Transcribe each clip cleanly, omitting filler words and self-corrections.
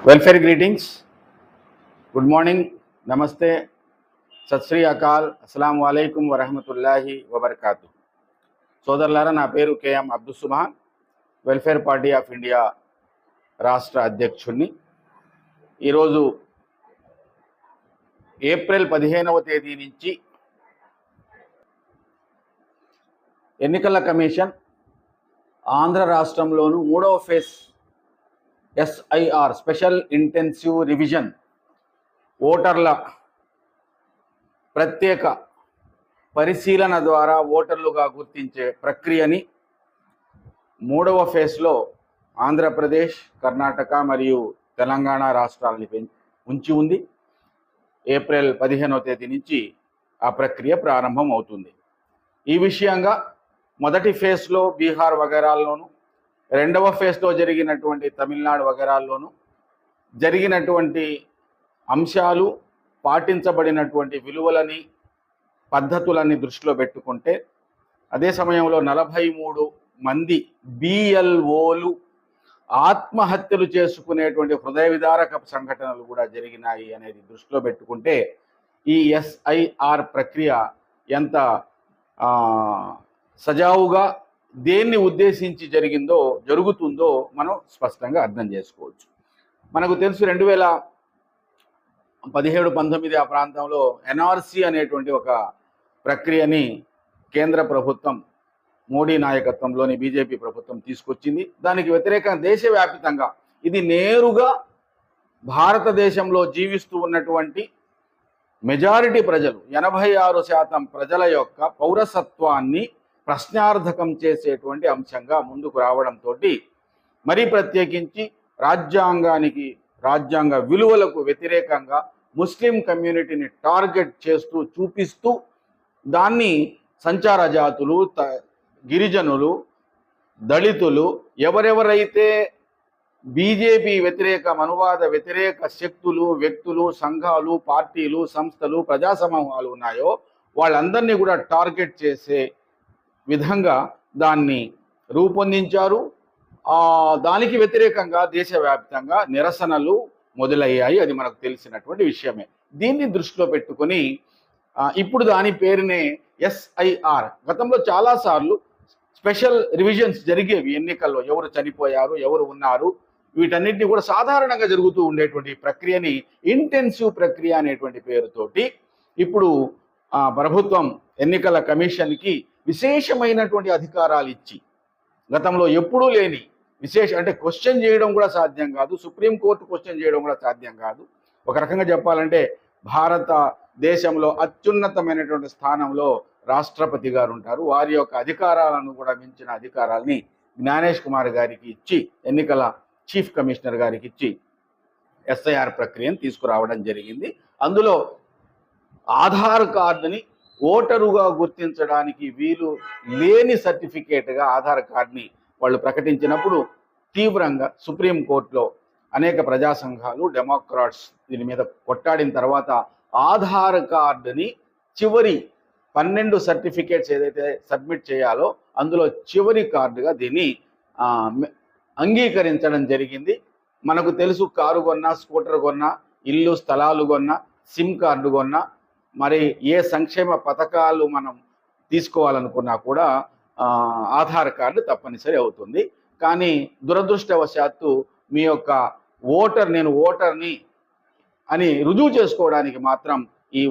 Welfare greetings. Good morning. Namaste. Sat Sri Akal. Assalamu alaikum wa rahmatullahi wa barakatuh. సోదరులారా, నా పేరు KM Abdul Subhan, welfare party of India రాష్ట్ర అధ్యక్షుడిని. ఈరోజు April 15వ తేదీ నుంచి ఎన్నికల కమిషన్ ఆంధ్ర రాష్ట్రంలోను 3వ phase SIR special intensive revision ఓటర్ల ప్రత్యేక పరిశీలన ద్వారా ఓటర్లుగా గుర్తించే ప్రక్రియని 3వ ఫేజ్లో ఆంధ్రప్రదేశ్, కర్ణాటక మరియు తెలంగాణ రాష్ట్రాలని ఉంచి ఉంది. ఏప్రిల్ 15వ తేదీ నుంచి ఆ ప్రక్రియ ప్రారంభం అవుతుంది. ఈ విషయంగా మొదటి ఫేజ్లో బీహార్ వగైరాల్లోనూ, 2వ ఫేజ్లో జరిగినటువంటి తమిళనాడు వగైరాల్లోనూ జరిగినటువంటి అంశాలు, పాటించబడినటువంటి విలువలని, పద్ధతులని దృష్టిలో పెట్టుకుంటే, అదే సమయంలో 43 మంది BLOలు ఆత్మహత్యలు చేసుకునేటువంటి హృదయ విదారక సంఘటనలు కూడా జరిగినాయి అనేది దృష్టిలో పెట్టుకుంటే, ఈ SIR ప్రక్రియ ఎంత సజావుగా దేన్ని ఉద్దేశించి జరుగుతుందో మనం స్పష్టంగా అర్థం చేసుకోవచ్చు. మనకు తెలుసు 2017-19 ఆ ప్రాంతంలో NRC అనేటువంటి ఒక ప్రక్రియని కేంద్ర ప్రభుత్వం, మోడీ నాయకత్వంలోని బీజేపీ ప్రభుత్వం తీసుకొచ్చింది. దానికి వ్యతిరేకంగా దేశవ్యాప్తంగా ఇది నేరుగా భారతదేశంలో జీవిస్తూ ఉన్నటువంటి మెజారిటీ ప్రజలు, 86% ప్రజల యొక్క పౌరసత్వాన్ని ప్రశ్నార్థకం చేసేటువంటి అంశంగా ముందుకు రావడంతో, మరీ ప్రత్యేకించి రాజ్యాంగ విలువలకు వ్యతిరేకంగా ముస్లిం కమ్యూనిటీని టార్గెట్ చేస్తూ, చూపిస్తూ దాన్ని సంచార జాతులు, గిరిజనులు, దళితులు, ఎవరెవరైతే బీజేపీ వ్యతిరేక, మనువాద వ్యతిరేక శక్తులు, వ్యక్తులు, సంఘాలు, పార్టీలు, సంస్థలు, ప్రజా సమూహాలు ఉన్నాయో వాళ్ళందరినీ కూడా టార్గెట్ చేసే విధంగా దాన్ని రూపొందించారు. దానికి వ్యతిరేకంగా దేశవ్యాప్తంగా నిరసనలు మొదలయ్యాయి. అది మనకు తెలిసినటువంటి విషయమే. దీన్ని దృష్టిలో పెట్టుకొని ఇప్పుడు దాని పేరునే SIR. గతంలో చాలాసార్లు స్పెషల్ రివిజన్స్ జరిగేవి ఎన్నికల్లో. ఎవరు చనిపోయారు, ఎవరు ఉన్నారు, వీటన్నిటిని కూడా సాధారణంగా జరుగుతూ ఉండేటువంటి ప్రక్రియని ఇంటెన్సివ్ ప్రక్రియ అనేటువంటి పేరుతోటి ఇప్పుడు ప్రభుత్వం ఎన్నికల కమిషన్కి విశేషమైనటువంటి అధికారాలు ఇచ్చి, గతంలో ఎప్పుడూ లేని అంటే క్వశ్చన్ చేయడం కూడా సాధ్యం కాదు, సుప్రీంకోర్టు క్వశ్చన్ చేయడం కూడా సాధ్యం కాదు. ఒక రకంగా చెప్పాలంటే భారతదేశంలో అత్యున్నతమైనటువంటి స్థానంలో రాష్ట్రపతి గారు ఉంటారు. వారి యొక్క అధికారాలను కూడా మించిన అధికారాలని జ్ఞానేష్ కుమార్ గారికి ఇచ్చి, ఎన్నికల చీఫ్ కమిషనర్ గారికి ఇచ్చి SIR ప్రక్రియను తీసుకురావడం జరిగింది. అందులో ఆధార్ కార్డుని ఓటరుగా గుర్తించడానికి వీలు లేని సర్టిఫికేట్గా ఆధార్ కార్డుని వాళ్ళు ప్రకటించినప్పుడు తీవ్రంగా సుప్రీంకోర్టులో అనేక ప్రజా సంఘాలు, డెమోక్రాట్స్ దీని మీద కొట్టాడిన తర్వాత ఆధార్ కార్డుని చివరి 12 సర్టిఫికేట్స్ ఏదైతే సబ్మిట్ చేయాలో అందులో చివరి కార్డుగా దీన్ని అంగీకరించడం జరిగింది. మనకు తెలుసు, కారు కొన్నా, స్కూటర్ కొన్నా, ఇల్లు స్థలాలు కొన్నా, సిమ్ కార్డు కొన్నా, మరి ఏ సంక్షేమ పథకాలు మనం తీసుకోవాలనుకున్నా కూడా ఆధార్ కార్డు తప్పనిసరి అవుతుంది. కానీ దురదృష్టవశాత్తు మీ యొక్క నేను ఓటర్ని అని రుజువు చేసుకోవడానికి మాత్రం ఈ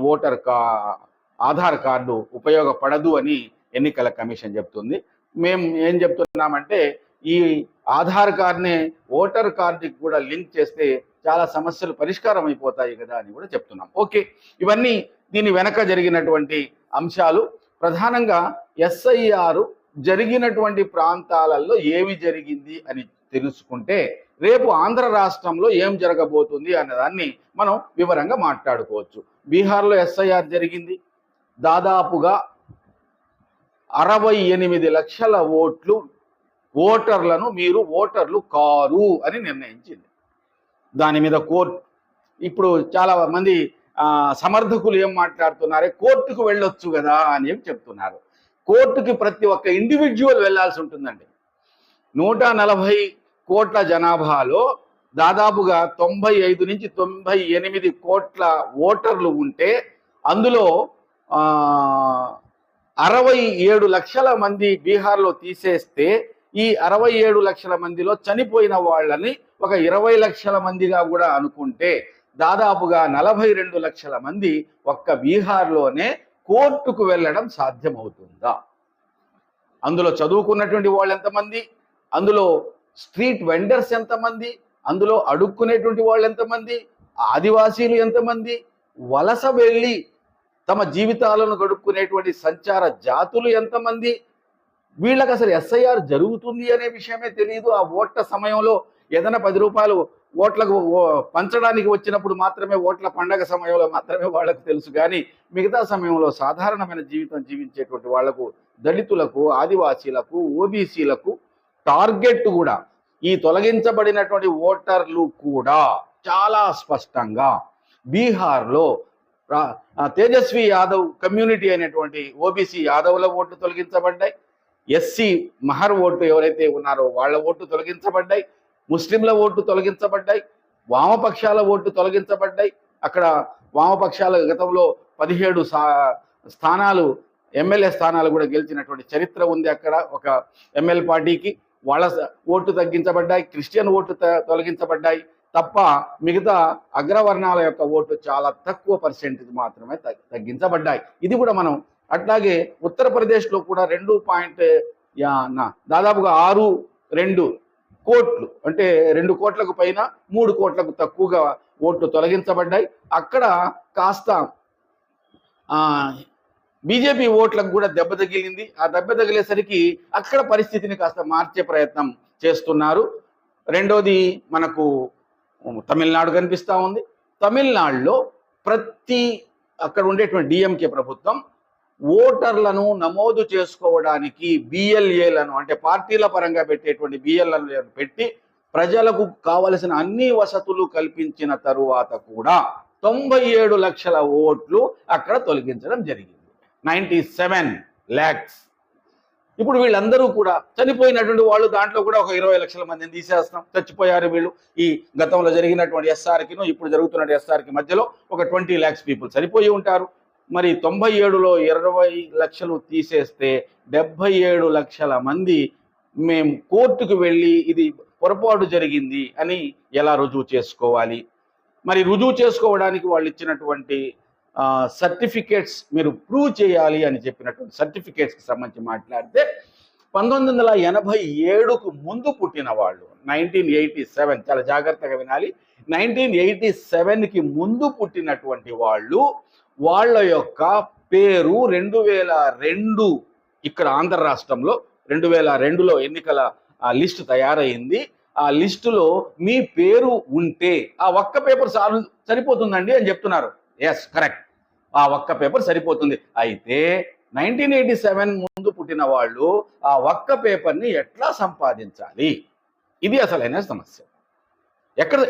ఆధార్ కార్డు ఉపయోగపడదు అని ఎన్నికల కమిషన్ చెప్తుంది. మేము ఏం చెప్తున్నామంటే, ఈ ఆధార్ కార్డుని ఓటర్ కార్డుకి కూడా లింక్ చేస్తే చాలా సమస్యలు పరిష్కారం అయిపోతాయి కదా అని కూడా చెప్తున్నాం. ఓకే, ఇవన్నీ దీని వెనక జరిగినటువంటి అంశాలు. ప్రధానంగా SIR జరిగినటువంటి ప్రాంతాలలో ఏమి జరిగింది అని తెలుసుకుంటే రేపు ఆంధ్ర రాష్ట్రంలో ఏం జరగబోతుంది అన్నదాన్ని మనం వివరంగా మాట్లాడుకోవచ్చు. బీహార్లో SIR జరిగింది. దాదాపుగా 68 లక్షల ఓటర్లను మీరు ఓటర్లు కారు అని నిర్ణయించింది. దాని మీద కోర్టు, ఇప్పుడు చాలా మంది సమర్థకులు ఏం మాట్లాడుతున్నారే, కోర్టుకు వెళ్ళొచ్చు కదా అని చెప్తున్నారు. కోర్టుకి ప్రతి ఒక్క ఇండివిజువల్ వెళ్లాల్సి ఉంటుందండి. 140 కోట్ల జనాభాలో దాదాపుగా 95 నుంచి 98 కోట్ల ఓటర్లు ఉంటే అందులో 67 లక్షల మంది బీహార్లో తీసేస్తే ఈ 67 లక్షల మందిలో చనిపోయిన వాళ్ళని ఒక 20 లక్షల మందిగా కూడా అనుకుంటే దాదాపుగా 42 లక్షల మంది ఒక్క బీహార్లోనే కోర్టుకు వెళ్ళడం సాధ్యమవుతుందా? అందులో చదువుకున్నటువంటి వాళ్ళు ఎంతమంది, అందులో స్ట్రీట్ వెండర్స్ ఎంతమంది, అందులో అడుక్కునేటువంటి వాళ్ళు ఎంతమంది, ఆదివాసీలు ఎంతమంది, వలస వెళ్ళి తమ జీవితాలను గడుపుకునేటువంటి సంచార జాతులు ఎంతమంది, వీళ్ళకి అసలు ఎస్ఐఆర్ జరుగుతుంది అనే విషయమే తెలియదు. ఆ ఓట్ల సమయంలో ఏదైనా 10 రూపాయలు ఓట్లకు పంచడానికి వచ్చినప్పుడు మాత్రమే, ఓట్ల పండగ సమయంలో మాత్రమే వాళ్ళకు తెలుసు. కానీ మిగతా సమయంలో సాధారణమైన జీవితం జీవించేటువంటి వాళ్లకు, దళితులకు, ఆదివాసీలకు, ఓబీసీలకు టార్గెట్ కూడా ఈ తొలగించబడినటువంటి ఓటర్లు కూడా చాలా స్పష్టంగా బీహార్లో తేజస్వి యాదవ్ కమ్యూనిటీ అయినటువంటి ఓబీసీ యాదవ్ల ఓట్లు తొలగించబడ్డాయి, ఎస్సీ మహర్ ఓటు ఎవరైతే ఉన్నారో వాళ్ళ ఓటు తొలగించబడ్డాయి, ముస్లింల ఓటు తొలగించబడ్డాయి, వామపక్షాల ఓటు తొలగించబడ్డాయి. అక్కడ వామపక్షాల గతంలో 17 స్థానాలు, ఎమ్మెల్యే స్థానాలు కూడా గెలిచినటువంటి చరిత్ర ఉంది. అక్కడ ఒక ఎమ్మెల్యే పార్టీకి వాళ్ళ ఓటు తగ్గించబడ్డాయి, క్రిస్టియన్ ఓటు తొలగించబడ్డాయి తప్ప మిగతా అగ్రవర్ణాల యొక్క ఓటు చాలా తక్కువ పర్సెంటేజ్ మాత్రమే తగ్గించబడ్డాయి. ఇది కూడా మనం అట్లాగే ఉత్తరప్రదేశ్లో కూడా దాదాపుగా 6.2 కోట్లు, అంటే 2 కోట్లకు పైన 3 కోట్లకు తక్కువగా ఓట్లు తొలగించబడ్డాయి. అక్కడ కాస్త బీజేపీ ఓట్లకు కూడా దెబ్బ తగిలింది. ఆ దెబ్బ తగిలేసరికి అక్కడ పరిస్థితిని కాస్త మార్చే ప్రయత్నం చేస్తున్నారు. రెండోది మనకు తమిళనాడు కనిపిస్తూ ఉంది. తమిళనాడులో అక్కడ ఉండేటువంటి డిఎంకే ప్రభుత్వం ఓటర్లను నమోదు చేసుకోవడానికి బిఎల్ఏలను, అంటే పార్టీల పరంగా పెట్టేటువంటి బిఎల్ఏలను పెట్టి ప్రజలకు కావలసిన అన్ని వసతులు కల్పించిన తరువాత కూడా 97 లక్షల ఓట్లు అక్కడ తొలగించడం జరిగింది. 97 lakhs. ఇప్పుడు వీళ్ళందరూ కూడా చనిపోయినటువంటి వాళ్ళు, దాంట్లో కూడా ఒక 20 లక్షల మందిని తీసేస్తాం. చచ్చిపోయారు వీళ్ళు. ఈ గతంలో జరిగినటువంటి ఎస్ఆర్కిను ఇప్పుడు జరుగుతున్న ఎస్ఆర్కి మధ్యలో ఒక 20 lakhs పీపుల్ చనిపోయి ఉంటారు. మరి 97లో 20 లక్షలు తీసేస్తే 77 లక్షల మంది మేము కోర్టుకు వెళ్ళి ఇది పొరపాటు జరిగింది అని ఎలా రుజువు చేసుకోవాలి? మరి రుజువు చేసుకోవడానికి వాళ్ళు ఇచ్చినటువంటి సర్టిఫికేట్స్ మీరు ప్రూవ్ చేయాలి అని చెప్పినటువంటి సర్టిఫికేట్స్కి సంబంధించి మాట్లాడితే 1987కు ముందు పుట్టిన వాళ్ళు, 1987, చాలా జాగ్రత్తగా వినాలి, 1987కి ముందు పుట్టినటువంటి వాళ్ళు, వాళ్ళ యొక్క పేరు 2002 ఇక్కడ ఆంధ్ర రాష్ట్రంలో 2002లో ఎన్నికల లిస్టు తయారైంది. ఆ లిస్టులో మీ పేరు ఉంటే ఆ ఒక్క పేపర్ సరిపోతుందండి అని చెప్తున్నారు. ఎస్, కరెక్ట్, ఆ ఒక్క పేపర్ సరిపోతుంది. అయితే 1987 ముందు పుట్టిన వాళ్ళు ఆ ఒక్క పేపర్ని ఎట్లా సంపాదించాలి? ఇది అసలైన సమస్య.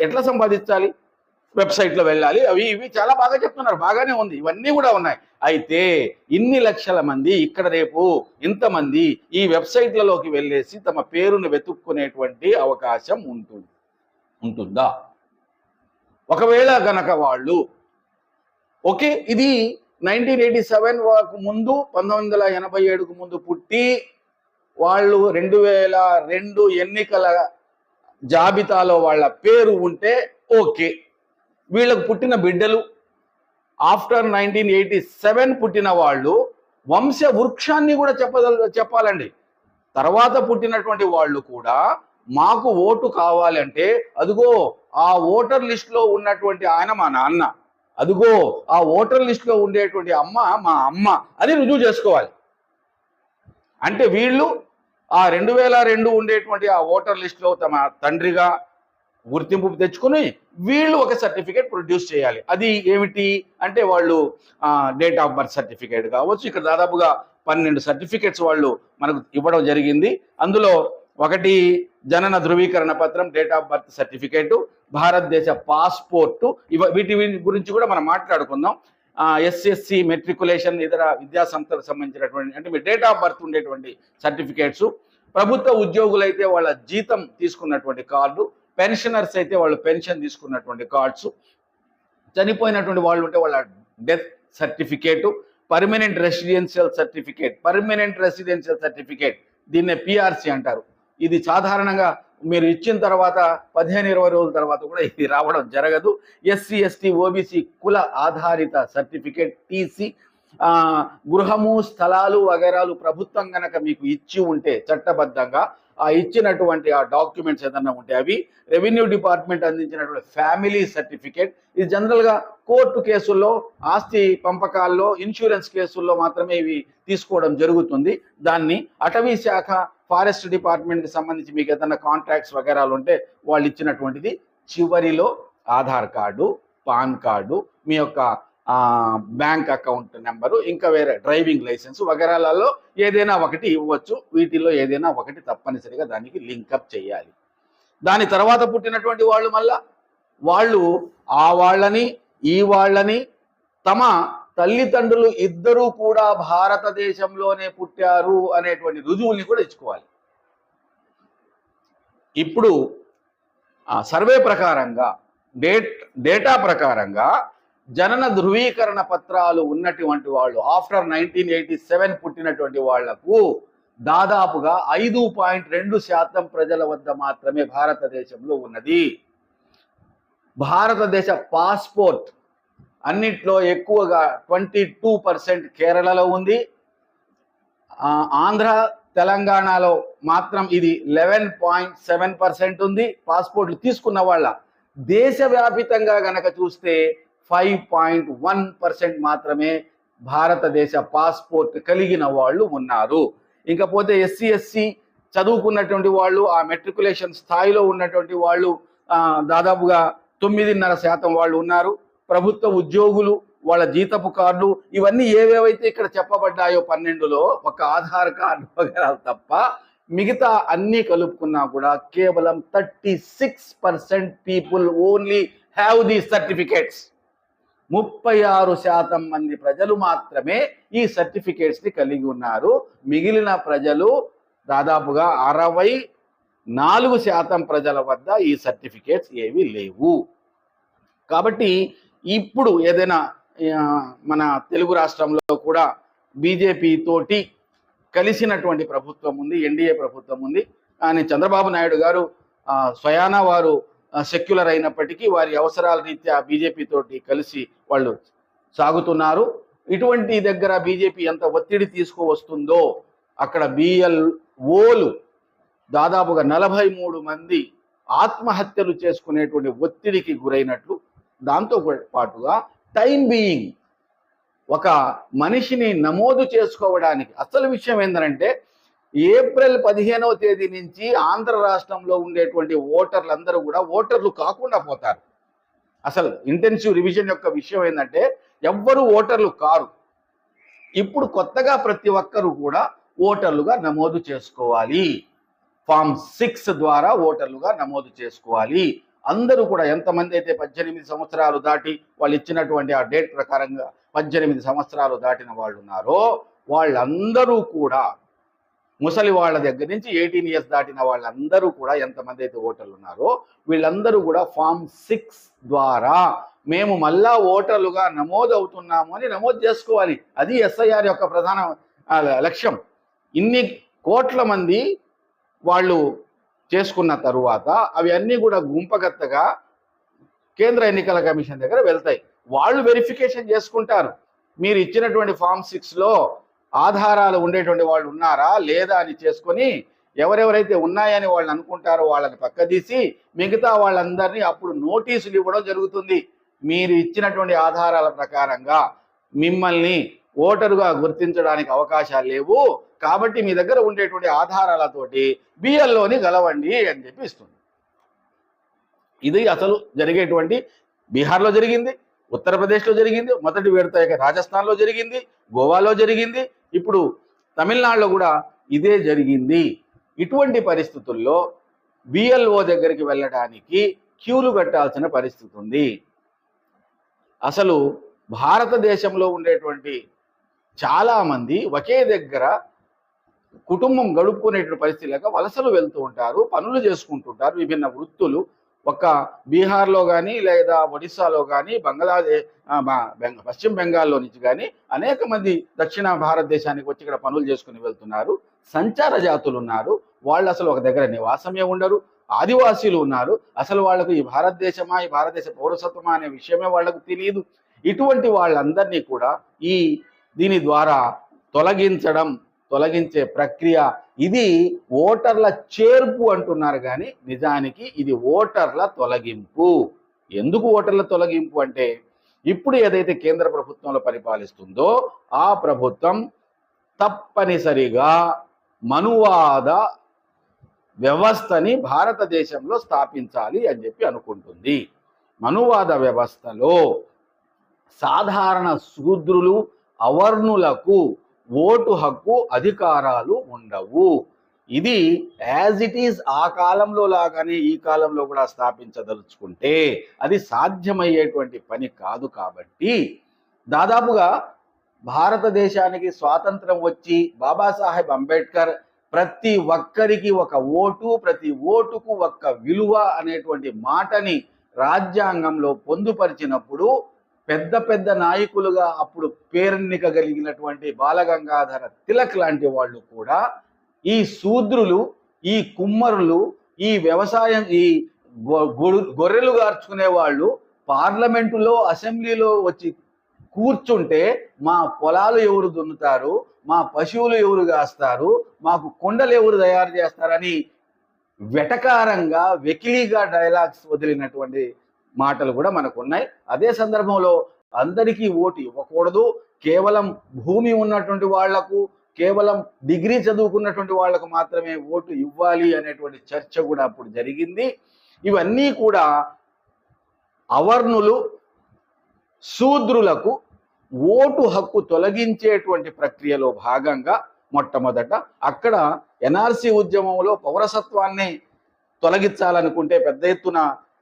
ఎట్లా సంపాదించాలి? వెబ్సైట్లో వెళ్ళాలి, అవి ఇవి చాలా బాగా చెప్తున్నారు, బాగానే ఉంది, ఇవన్నీ కూడా ఉన్నాయి. అయితే ఇన్ని లక్షల మంది ఇక్కడ రేపు ఇంతమంది ఈ వెబ్సైట్లలోకి వెళ్ళేసి తమ పేరును వెతుక్కునేటువంటి అవకాశం ఉంటుందా? ఒకవేళ గనక వాళ్ళు ఓకే, ఇది 1987 ముందు, 1987కు ముందు పుట్టి వాళ్ళు 2002 ఎన్నికల జాబితాలో వాళ్ళ పేరు ఉంటే ఓకే. వీళ్ళకు పుట్టిన బిడ్డలు ఆఫ్టర్ 1987 పుట్టిన వాళ్ళు వంశ వృక్షాన్ని కూడా చెప్పాలండి. తర్వాత పుట్టినటువంటి వాళ్ళు కూడా మాకు ఓటు కావాలంటే అదిగో ఆ ఓటర్ లిస్టులో ఉన్నటువంటి ఆయన మా నాన్న, అదిగో ఆ ఓటర్ లిస్టులో ఉండేటువంటి అమ్మ మా అమ్మ అని రుజువు చేసుకోవాలి. అంటే వీళ్ళు ఆ 2002 ఉండేటువంటి ఆ ఓటర్ లిస్టులో తమ తండ్రిగా గుర్తింపు తెచ్చుకుని వీళ్ళు ఒక సర్టిఫికేట్ ప్రొడ్యూస్ చేయాలి. అది ఏమిటి అంటే వాళ్ళు డేట్ ఆఫ్ బర్త్ సర్టిఫికేట్ కావచ్చు. ఇక్కడ దాదాపుగా 12 సర్టిఫికేట్స్ వాళ్ళు మనకు ఇవ్వడం జరిగింది. అందులో ఒకటి జనన ధృవీకరణ పత్రం, డేట్ ఆఫ్ బర్త్ సర్టిఫికేటు, భారతదేశ పాస్పోర్టు, వీటి గురించి కూడా మనం మాట్లాడుకుందాం. ఎస్ఎస్సి మెట్రికులేషన్, ఇతర విద్యా సంస్థలకు సంబంధించినటువంటి అంటే మీ డేట్ ఆఫ్ బర్త్ ఉండేటువంటి సర్టిఫికేట్స్, ప్రభుత్వ ఉద్యోగులైతే వాళ్ళ జీతం తీసుకున్నటువంటి కార్డు, పెన్షనర్స్ అయితే వాళ్ళు పెన్షన్ తీసుకున్నటువంటి కార్డ్స్, చనిపోయినటువంటి వాళ్ళు ఉంటే వాళ్ళ death certificate, permanent residential certificate, దీన్నే పిఆర్సి అంటారు. ఇది సాధారణంగా మీరు ఇచ్చిన తర్వాత 15-20 రోజుల తర్వాత కూడా ఇది రావడం జరగదు. ఎస్సీ ఎస్టీ ఓబీసీ కుల ఆధారిత సర్టిఫికేట్ టీసీ, గృహము స్థలాలు వగైరాలు ప్రభుత్వం గనక మీకు ఇచ్చి ఉంటే చట్టబద్ధంగా ఆ ఇచ్చినటువంటి ఆ డాక్యుమెంట్స్ ఏదన్నా ఉంటే అవి, రెవెన్యూ డిపార్ట్మెంట్ అందించినటువంటి ఫ్యామిలీ సర్టిఫికేట్, ఇది జనరల్గా కోర్టు కేసుల్లో, ఆస్తి పంపకాల్లో, ఇన్సూరెన్స్ కేసుల్లో మాత్రమే ఇవి తీసుకోవడం జరుగుతుంది. దాన్ని అటవీ శాఖ, ఫారెస్ట్ డిపార్ట్మెంట్కి సంబంధించి మీకు ఏదైనా కాంట్రాక్ట్స్ వగైరాలు ఉంటే వాళ్ళు ఇచ్చినటువంటిది. చివరిలో ఆధార్ కార్డు, పాన్ కార్డు, మీ యొక్క బ్యాంక్ అకౌంట్ నెంబరు, ఇంకా వేరే డ్రైవింగ్ లైసెన్స్ వగైరాలలో ఏదైనా ఒకటి ఇవ్వచ్చు. వీటిల్లో ఏదైనా ఒకటి తప్పనిసరిగా దానికి లింకప్ చేయాలి. దాని తర్వాత పుట్టినటువంటి వాళ్ళు మళ్ళా వాళ్ళు ఆ వాళ్ళని ఈ వాళ్ళని తమ తల్లిదండ్రులు ఇద్దరూ కూడా భారతదేశంలోనే పుట్టారు అనేటువంటి రుజువుల్ని కూడా ఇచ్చుకోవాలి. ఇప్పుడు సర్వే ప్రకారంగా, డేటా ప్రకారంగా జనన ధృవీకరణ పత్రాలు ఉన్నటువంటి వాళ్ళు ఆఫ్టర్ 1987 పుట్టినటువంటి వాళ్లకు దాదాపుగా 5.2% ప్రజల వద్ద మాత్రమే భారతదేశంలో ఉన్నది. భారతదేశ పాస్పోర్ట్ అన్నిట్లో ఎక్కువగా 22% కేరళలో ఉంది. ఆంధ్ర, తెలంగాణలో మాత్రం ఇది 11.7% ఉంది. పాస్పోర్ట్లు తీసుకున్న వాళ్ళ దేశవ్యాపితంగా గనక చూస్తే 5.1% మాత్రమే భారతదేశ పాస్పోర్ట్ కలిగిన వాళ్ళు ఉన్నారు. ఇంకపోతే ఎస్సీ ఎస్సీ చదువుకున్నటువంటి వాళ్ళు, ఆ మెట్రికులేషన్ స్థాయిలో ఉన్నటువంటి వాళ్ళు దాదాపుగా 9.5% వాళ్ళు ఉన్నారు. ప్రభుత్వ ఉద్యోగులు, వాళ్ళ జీతపు కార్డు, ఇవన్నీ ఏవేవైతే ఇక్కడ చెప్పబడ్డాయో 12లో ఒక ఆధార్ కార్డు వగైరాలు తప్ప మిగతా అన్నీ కలుపుకున్నా కూడా కేవలం 36% people only have the certificates. 36% మంది ప్రజలు మాత్రమే ఈ సర్టిఫికేట్స్ ని కలిగి ఉన్నారు. మిగిలిన ప్రజలు దాదాపుగా 64% ప్రజల వద్ద ఈ సర్టిఫికేట్స్ ఏవి లేవు. కాబట్టి ఇప్పుడు ఏదైనా మన తెలుగు రాష్ట్రంలో కూడా బీజేపీ తోటి కలిసినటువంటి ప్రభుత్వం ఉంది, ఎన్డీఏ ప్రభుత్వం ఉంది. కానీ చంద్రబాబు నాయుడు గారు స్వయానా వారు సెక్యులర్ అయినప్పటికీ వారి అవసరాల రీత్యా బీజేపీ తోటి కలిసి వాళ్ళు సాగుతున్నారు. ఇటువంటి దగ్గర బీజేపీ ఎంత ఒత్తిడి తీసుకువస్తుందో అక్కడ బిఎల్ఓలు దాదాపుగా 43 మంది ఆత్మహత్యలు చేసుకునేటువంటి ఒత్తిడికి గురైనట్లు, దాంతో పాటుగా టైం బీయింగ్ ఒక మనిషిని నమోదు చేసుకోవడానికి అసలు విషయం ఏంటంటే ఏప్రిల్ 15వ తేదీ నుంచి ఆంధ్ర రాష్ట్రంలో ఉండేటువంటి ఓటర్లందరూ కూడా ఓటర్లు కాకుండా పోతారు. అసలు ఇంటెన్సివ్ రివిజన్ యొక్క విషయం ఏంటంటే ఎవ్వరూ ఓటర్లు కారు. ఇప్పుడు కొత్తగా ప్రతి ఒక్కరూ కూడా ఓటర్లుగా నమోదు చేసుకోవాలి. ఫామ్ 6 ద్వారా ఓటర్లుగా నమోదు చేసుకోవాలి. అందరూ కూడా ఎంతమంది అయితే 18 సంవత్సరాలు దాటి వాళ్ళు ఇచ్చినటువంటి ఆ డేట్ ప్రకారంగా 18 సంవత్సరాలు దాటిన వాళ్ళు ఉన్నారో వాళ్ళందరూ కూడా, ముసలి వాళ్ళ దగ్గర నుంచి 18 ఇయర్స్ దాటిన వాళ్ళందరూ కూడా ఎంతమంది అయితే ఓటర్లు ఉన్నారో వీళ్ళందరూ కూడా ఫామ్ 6 ద్వారా మేము మళ్ళా ఓటర్లుగా నమోదు అవుతున్నాము అని నమోదు చేసుకోవాలి. అది ఎస్ఐఆర్ యొక్క ప్రధాన లక్ష్యం. ఇన్ని కోట్ల మంది వాళ్ళు చేసుకున్న తరువాత అవి అన్నీ కూడా గుంపగత్తగా కేంద్ర ఎన్నికల కమిషన్ దగ్గర వెళ్తాయి. వాళ్ళు వెరిఫికేషన్ చేసుకుంటారు. మీరు ఇచ్చినటువంటి ఫామ్ 6లో ఆధారాలు ఉండేటువంటి వాళ్ళు ఉన్నారా లేదా అని చేసుకొని ఎవరెవరైతే ఉన్నాయని వాళ్ళు అనుకుంటారో వాళ్ళని పక్కదీసి మిగతా వాళ్ళందరినీ అప్పుడు నోటీసులు ఇవ్వడం జరుగుతుంది. మీరు ఇచ్చినటువంటి ఆధారాల ప్రకారంగా మిమ్మల్ని ఓటరుగా గుర్తించడానికి అవకాశాలు లేవు, కాబట్టి మీ దగ్గర ఉండేటువంటి ఆధారాలతోటి బిఎల్ఓని గెలవండి అని చెప్పి ఇస్తుంది. ఇది అసలు జరిగేటువంటి బీహార్లో జరిగింది, ఉత్తరప్రదేశ్లో జరిగింది, మొదటి విడత రాజస్థాన్లో జరిగింది, గోవాలో జరిగింది, ఇప్పుడు తమిళనాడులో కూడా ఇదే జరిగింది. ఇటువంటి పరిస్థితుల్లో బిఎల్ఓ దగ్గరికి వెళ్ళడానికి క్యూలు కట్టాల్సిన పరిస్థితి ఉంది. అసలు భారతదేశంలో ఉండేటువంటి చాలామంది ఒకే దగ్గర కుటుంబం గడుపుకునేటువంటి పరిస్థితులుగా వలసలు వెళ్తూ ఉంటారు, పనులు చేసుకుంటుంటారు, విభిన్న వృత్తులు. ఒక్క బీహార్లో కానీ లేదా ఒడిస్సాలో కానీ పశ్చిమ బెంగాల్లో నుంచి కానీ అనేక మంది దక్షిణ భారతదేశానికి వచ్చి ఇక్కడ పనులు చేసుకుని వెళ్తున్నారు. సంచార జాతులు ఉన్నారు, వాళ్ళు అసలు ఒక దగ్గర నివాసమే ఉండరు. ఆదివాసీలు ఉన్నారు, అసలు వాళ్ళకు ఈ భారతదేశమా, ఈ భారతదేశ పౌరసత్వమా అనే విషయమే వాళ్ళకు తెలియదు. ఇటువంటి వాళ్ళందరినీ కూడా దీని ద్వారా తొలగించే ప్రక్రియ ఇది ఓటర్ల చేర్పు అంటున్నారు, కానీ నిజానికి ఇది ఓటర్ల తొలగింపు. ఎందుకు ఓటర్ల తొలగింపు అంటే, ఇప్పుడు ఏదైతే కేంద్ర ప్రభుత్వంలో పరిపాలిస్తుందో ఆ ప్రభుత్వం తప్పనిసరిగా మనువాద వ్యవస్థని భారతదేశంలో స్థాపించాలి అని చెప్పి అనుకుంటుంది. మనువాద వ్యవస్థలో సాధారణ శూద్రులు, అవర్ణులకు ఓటు హక్కు, అధికారాలు ఉండవు. ఇది యాజ్ ఇట్ ఈజ్ ఆ కాలంలో లాగానే ఈ కాలంలో కూడా స్థాపించదలుచుకుంటే అది సాధ్యమయ్యేటువంటి పని కాదు. కాబట్టి దాదాపుగా భారతదేశానికి స్వాతంత్రం వచ్చి బాబాసాహెబ్ అంబేద్కర్ ప్రతి ఒక్కరికి ఒక ఓటు, ప్రతి ఓటుకు ఒక్క విలువ అనేటువంటి మాటని రాజ్యాంగంలో పొందుపరిచినప్పుడు పెద్ద పెద్ద నాయకులుగా అప్పుడు పేరెన్నిక కలిగినటువంటి బాలగంగాధర తిలక్ లాంటి వాళ్ళు కూడా ఈ శూద్రులు, ఈ కుమ్మరులు, ఈ వ్యవసాయం, ఈ గొర్రెలు గార్చుకునే వాళ్ళు పార్లమెంటులో, అసెంబ్లీలో వచ్చి కూర్చుంటే మా పొలాలు ఎవరు దున్నుతారు, మా పశువులు ఎవరు కాస్తారు, మాకు కొండలు ఎవరు తయారు చేస్తారని వెటకారంగా, వెకిలిగా డైలాగ్స్ వదిలినటువంటి మాటలు కూడా మనకు ఉన్నాయి. అదే సందర్భంలో అందరికీ ఓటు ఇవ్వకూడదు, కేవలం భూమి ఉన్నటువంటి వాళ్లకు, కేవలం డిగ్రీ చదువుకున్నటువంటి వాళ్లకు మాత్రమే ఓటు ఇవ్వాలి అనేటువంటి చర్చ కూడా అప్పుడు జరిగింది. ఇవన్నీ కూడా అవర్ణులు, శూద్రులకు ఓటు హక్కు తొలగించేటువంటి ప్రక్రియలో భాగంగా మొట్టమొదట అక్కడ ఎన్ఆర్సీ ఉద్యమంలో పౌరసత్వాన్ని తొలగించాలనుకుంటే పెద్ద ఎత్తున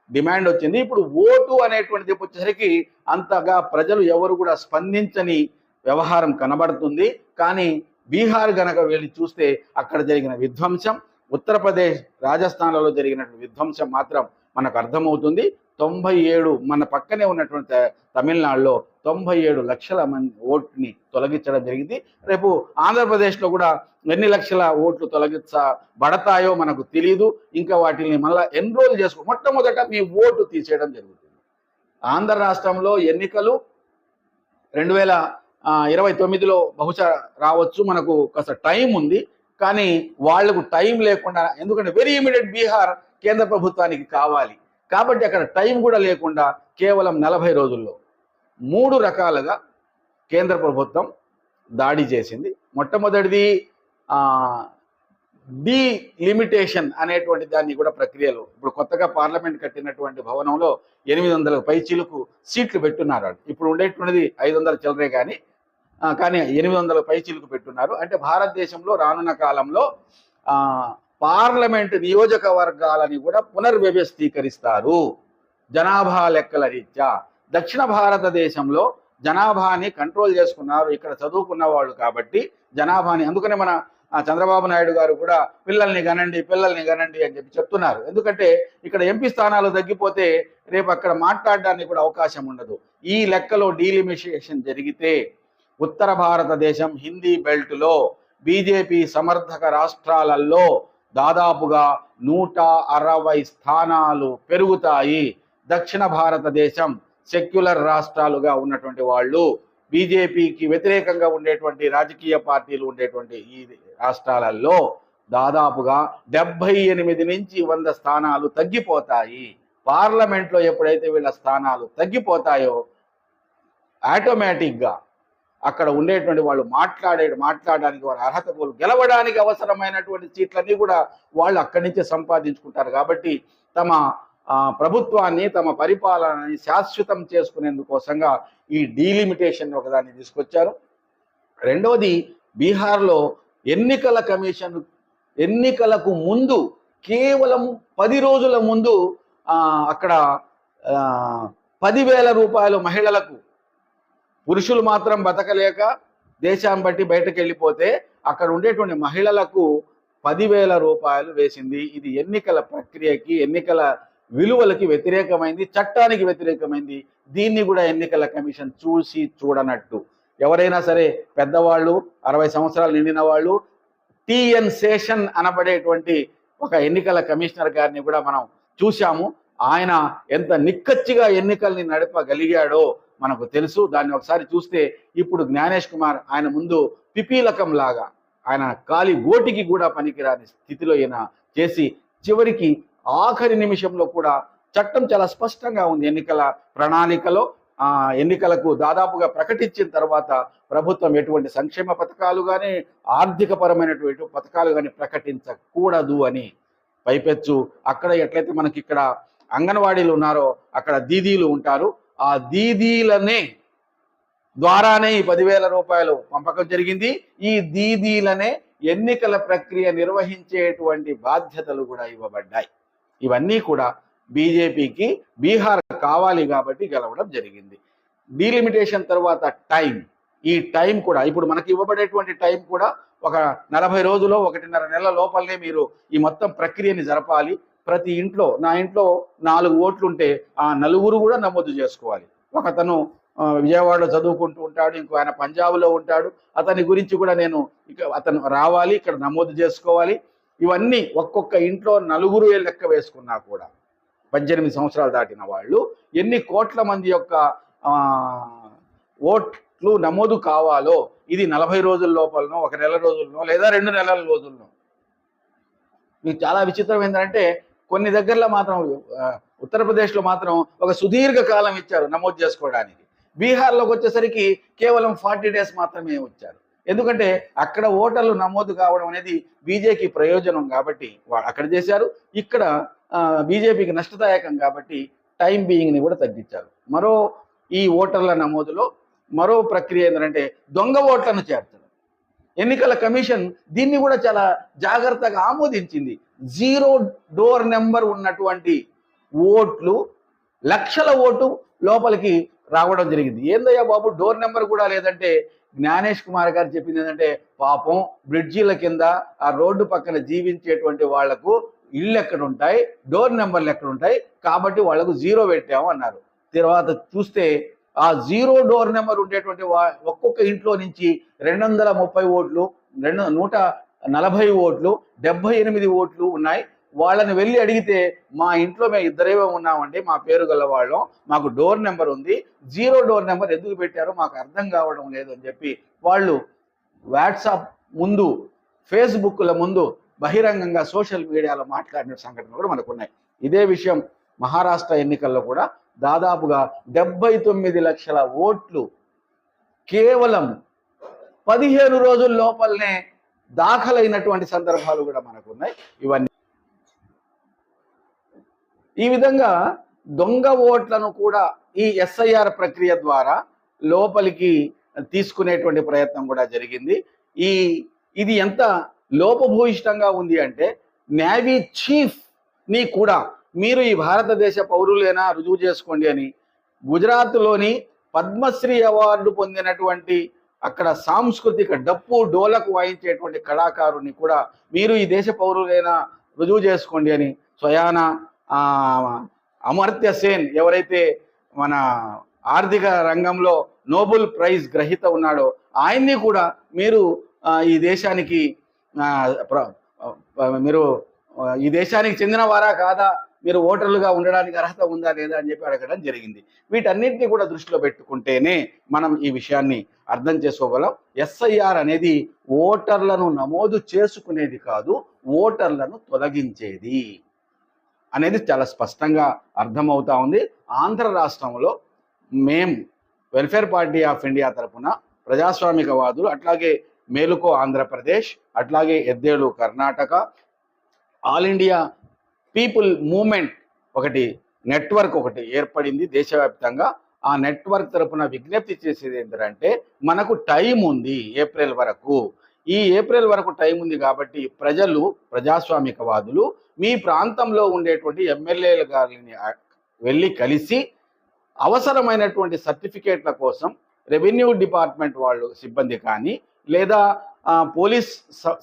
డిమాండ్ వచ్చింది. ఇప్పుడు ఓటు అనేటువంటిది వచ్చేసరికి అంతగా ప్రజలు ఎవరు కూడా స్పందించని వ్యవహారం కనబడుతుంది. కానీ బీహార్ గనక వెళ్ళి చూస్తే అక్కడ జరిగిన విధ్వంసం, ఉత్తరప్రదేశ్, రాజస్థాన్లలో జరిగినటువంటి విధ్వంసం మాత్రం మనకు అర్థమవుతుంది. 97 మన పక్కనే ఉన్నటువంటి తమిళనాడులో 97 లక్షల మంది ఓటుని తొలగించడం జరిగింది. రేపు ఆంధ్రప్రదేశ్లో కూడా ఎన్ని లక్షల ఓట్లు తొలగించబడతాయో మనకు తెలియదు. ఇంకా వాటిని మళ్ళీ ఎన్రోల్ మొట్టమొదట మీ ఓటు తీసేయడం జరుగుతుంది. ఆంధ్ర రాష్ట్రంలో ఎన్నికలు 2029లో బహుశా రావచ్చు, మనకు కాస్త టైం ఉంది. కానీ వాళ్లకు టైం లేకుండా, ఎందుకంటే వెరీ ఇమీడియట్ బీహార్ కేంద్ర ప్రభుత్వానికి కావాలి కాబట్టి అక్కడ టైం కూడా లేకుండా కేవలం 40 రోజుల్లో 3 రకాలుగా కేంద్ర ప్రభుత్వం దాడి చేసింది. మొట్టమొదటిది డీలిమిటేషన్ అనేటువంటి దాన్ని కూడా ప్రక్రియలో ఇప్పుడు కొత్తగా పార్లమెంట్ కట్టినటువంటి భవనంలో 800 పైచీలకు సీట్లు పెట్టున్నారు. ఇప్పుడు ఉండేటువంటిది 500 చిల్లరే కానీ 800 పైచీలకు పెట్టున్నారు. అంటే భారతదేశంలో రానున్న కాలంలో పార్లమెంటు నియోజకవర్గాలని కూడా పునర్వ్యవస్థీకరిస్తారు జనాభా లెక్కల రీత్యా. దక్షిణ భారతదేశంలో జనాభాని కంట్రోల్ చేసుకున్నారు ఇక్కడ చదువుకున్న వాళ్ళు కాబట్టి జనాభాని. అందుకనే మన చంద్రబాబు నాయుడు గారు కూడా పిల్లల్ని గనండి అని చెప్తున్నారు. ఎందుకంటే ఇక్కడ ఎంపీ స్థానాలు తగ్గిపోతే రేపు అక్కడ మాట్లాడడానికి కూడా అవకాశం ఉండదు. ఈ లెక్కలో డీలిమిటేషన్ జరిగితే ఉత్తర భారతదేశం హిందీ బెల్ట్లో బీజేపీ సమర్థక రాష్ట్రాలలో దాదాపుగా 160 స్థానాలు పెరుగుతాయి. దక్షిణ భారతదేశం సెక్యులర్ రాష్ట్రాలుగా ఉన్నటువంటి వాళ్ళు, బీజేపీకి వ్యతిరేకంగా ఉండేటువంటి రాజకీయ పార్టీలు ఉండేటువంటి ఈ రాష్ట్రాలలో దాదాపుగా 78 నుంచి 100 స్థానాలు తగ్గిపోతాయి. పార్లమెంట్లో ఎప్పుడైతే వీళ్ళ స్థానాలు తగ్గిపోతాయో ఆటోమేటిక్గా అక్కడ ఉండేటువంటి వాళ్ళు మాట్లాడడానికి వారి అర్హత గెలవడానికి అవసరమైనటువంటి సీట్లన్నీ కూడా వాళ్ళు అక్కడి నుంచే సంపాదించుకుంటారు. కాబట్టి తమ ప్రభుత్వాన్ని, తమ పరిపాలనని శాశ్వతం చేసుకునేందుకోసంగా ఈ డీలిమిటేషన్ ఒకదాన్ని తీసుకొచ్చారు. రెండవది, బీహార్లో ఎన్నికల కమిషన్ ఎన్నికలకు ముందు కేవలం 10 రోజుల ముందు అక్కడ 10,000 రూపాయలు మహిళలకు, పురుషులు మాత్రం బతకలేక దేశాన్ని బట్టి బయటకు వెళ్ళిపోతే అక్కడ ఉండేటువంటి మహిళలకు 10,000 రూపాయలు వేసింది. ఇది ఎన్నికల ప్రక్రియకి, ఎన్నికల విలువలకి వ్యతిరేకమైంది, చట్టానికి వ్యతిరేకమైంది. దీన్ని కూడా ఎన్నికల కమిషన్ చూసి చూడనట్టు ఎవరైనా సరే పెద్దవాళ్ళు 60 సంవత్సరాలు నిండిన వాళ్ళు టిఎన్ శేషన్ అనబడేటువంటి ఒక ఎన్నికల కమిషనర్ గారిని కూడా మనం చూశాము. ఆయన ఎంత నిక్కచ్చిగా ఎన్నికల్ని నడపగలిగాడో మనకు తెలుసు. దాన్ని ఒకసారి చూస్తే ఇప్పుడు జ్ఞానేష్ కుమార్ ఆయన ముందు పిపీలకం లాగా ఆయన కాలి గోటికి కూడా పనికిరాని స్థితిలో ఈయన చేసి చివరికి ఆఖరి నిమిషంలో కూడా చట్టం చాలా స్పష్టంగా ఉంది. ఎన్నికల ప్రణాళికలో ఎన్నికలకు దాదాపుగా ప్రకటించిన తర్వాత ప్రభుత్వం ఎటువంటి సంక్షేమ పథకాలు కానీ ఆర్థిక పరమైనటువంటి పథకాలు కానీ ప్రకటించకూడదు అని పైపెచ్చు అక్కడ ఎట్లయితే మనకి ఇక్కడ అంగన్వాడీలు ఉన్నారో అక్కడ దీదీలు ఉంటారు. ఆ దీదీలనే ద్వారానే ఈ 10,000 రూపాయలు పంపకం జరిగింది. ఈ దీదీలనే ఎన్నికల ప్రక్రియ నిర్వహించేటువంటి బాధ్యతలు కూడా ఇవ్వబడ్డాయి. ఇవన్నీ కూడా బీజేపీకి బీహార్ కావాలి కాబట్టి గెలవడం జరిగింది. డీలిమిటేషన్ తర్వాత టైం, ఈ టైం కూడా ఇప్పుడు మనకి ఇవ్వబడేటువంటి టైం కూడా ఒక 40 రోజుల్లో 1.5 నెలల లోపలనే మీరు ఈ మొత్తం ప్రక్రియని జరపాలి. ప్రతి ఇంట్లో, నా ఇంట్లో 4 ఓట్లు ఉంటే ఆ 4 కూడా నమోదు చేసుకోవాలి. ఒకతను విజయవాడలో చదువుకుంటూ ఉంటాడు, ఇంకో ఆయన పంజాబ్లో ఉంటాడు, అతని గురించి కూడా నేను అతను రావాలి, ఇక్కడ నమోదు చేసుకోవాలి. ఇవన్నీ ఒక్కొక్క ఇంట్లో 4 లెక్క వేసుకున్నా కూడా 18 సంవత్సరాలు దాటిన వాళ్ళు ఎన్ని కోట్ల మంది యొక్క ఓట్లు నమోదు కావాలో ఇది 40 రోజుల లోపలనో 1 నెల రోజులనో లేదా 2 నెలల రోజులనో. మీకు చాలా విచిత్రం ఏంటంటే కొన్ని దగ్గరలో మాత్రం ఉత్తరప్రదేశ్లో మాత్రం ఒక సుదీర్ఘ కాలం ఇచ్చారు నమోదు చేసుకోవడానికి. బీహార్లోకి వచ్చేసరికి కేవలం 40 డేస్ మాత్రమే వచ్చారు. ఎందుకంటే అక్కడ ఓటర్లు నమోదు కావడం అనేది బీజేపీ ప్రయోజనం కాబట్టి అక్కడ చేశారు, ఇక్కడ బీజేపీకి నష్టదాయకం కాబట్టి టైం బీయింగ్ని కూడా తగ్గించారు. ఈ ఓటర్ల నమోదులో మరో ప్రక్రియ ఏంటంటే దొంగ ఓట్లను చేర్చడం. ఎన్నికల కమిషన్ దీన్ని కూడా చాలా జాగ్రత్తగా ఆమోదించింది. 0 డోర్ నెంబర్ ఉన్నటువంటి ఓట్లు, లక్షల ఓటు లోపలికి రావడం జరిగింది. ఏందయ్యా బాబు డోర్ నెంబర్ కూడా లేదంటే జ్ఞానేష్ కుమార్ గారు చెప్పింది ఏంటంటే పాపం బ్రిడ్జీల కింద ఆ రోడ్డు పక్కన జీవించేటువంటి వాళ్లకు ఇళ్ళు ఎక్కడ ఉంటాయి, డోర్ నెంబర్లు ఎక్కడ ఉంటాయి, కాబట్టి వాళ్లకు 0 పెట్టాము అన్నారు. తర్వాత చూస్తే ఆ 0 డోర్ నెంబర్ ఉండేటువంటి ఒక్కొక్క ఇంట్లో నుంచి 230 ఓట్లు, 140 ఓట్లు, 78 ఓట్లు ఉన్నాయి. వాళ్ళని వెళ్ళి అడిగితే మా ఇంట్లో మేము 2 ఉన్నామండి, మా పేరు గల వాళ్ళం, మాకు డోర్ నెంబర్ ఉంది, 0 డోర్ నెంబర్ ఎందుకు పెట్టారో మాకు అర్థం కావడం లేదు అని చెప్పి వాళ్ళు వాట్సాప్ ముందు, ఫేస్బుక్ల ముందు బహిరంగంగా సోషల్ మీడియాలో మాట్లాడిన సంఘటనలు కూడా మనకు ఉన్నాయి. ఇదే విషయం మహారాష్ట్ర ఎన్నికల్లో కూడా దాదాపుగా 79 లక్షల ఓట్లు కేవలం 15 రోజుల లోపలనే దాఖలైనటువంటి సందర్భాలు కూడా మనకు ఉన్నాయి. ఇవన్నీ ఈ విధంగా దొంగ ఓట్లను కూడా ఈ ఎస్ఐఆర్ ప్రక్రియ ద్వారా లోపలికి తీసుకునేటువంటి ప్రయత్నం కూడా జరిగింది. ఇది ఎంత లోపభూయిష్టంగా ఉంది అంటే నేవీ చీఫ్ ని కూడా మీరు ఈ భారతదేశ పౌరులేనా రుజువు చేసుకోండి అని గుజరాత్లోని పద్మశ్రీ అవార్డు పొందినటువంటి అక్కడ సాంస్కృతిక డప్పు డోలకు వాయించేటువంటి కళాకారుని కూడా మీరు ఈ దేశ పౌరులేనా రుజువు చేసుకోండి అని స్వయాన అమర్త్య సేన్ ఎవరైతే మన ఆర్థిక రంగంలో నోబెల్ ప్రైజ్ గ్రహీత ఉన్నాడో ఆయన్ని కూడా మీరు ఈ దేశానికి చెందిన వారా కాదా, మీరు ఓటర్లుగా ఉండడానికి అర్హత ఉందా లేదా అని చెప్పి అడగడం జరిగింది. వీటన్నిటిని కూడా దృష్టిలో పెట్టుకుంటేనే మనం ఈ విషయాన్ని అర్థం చేసుకోగలం. ఎస్ఐఆర్ అనేది ఓటర్లను నమోదు చేసుకునేది కాదు, ఓటర్లను తొలగించేది అనేది చాలా స్పష్టంగా అర్థమవుతా ఉంది. ఆంధ్ర రాష్ట్రంలో వెల్ఫేర్ పార్టీ ఆఫ్ ఇండియా తరఫున ప్రజాస్వామికవాదులు, అట్లాగే మేలుకో ఆంధ్రప్రదేశ్, అట్లాగే ఎద్దేలు Karnataka, all India people movement network ఏర్పడింది దేశవ్యాప్తంగా. ఆ నెట్వర్క్ తరఫున విజ్ఞప్తి చేసేది ఏంటంటే మనకు టైం ఉంది ఏప్రిల్ వరకు. ఈ ఏప్రిల్ వరకు టైం ఉంది కాబట్టి ప్రజాస్వామికవాదులు మీ ప్రాంతంలో ఉండేటువంటి ఎమ్మెల్యేల గారిని వెళ్ళి కలిసి అవసరమైనటువంటి సర్టిఫికేట్ల కోసం రెవెన్యూ డిపార్ట్మెంట్ వాళ్ళు సిబ్బంది కానీ, లేదా పోలీస్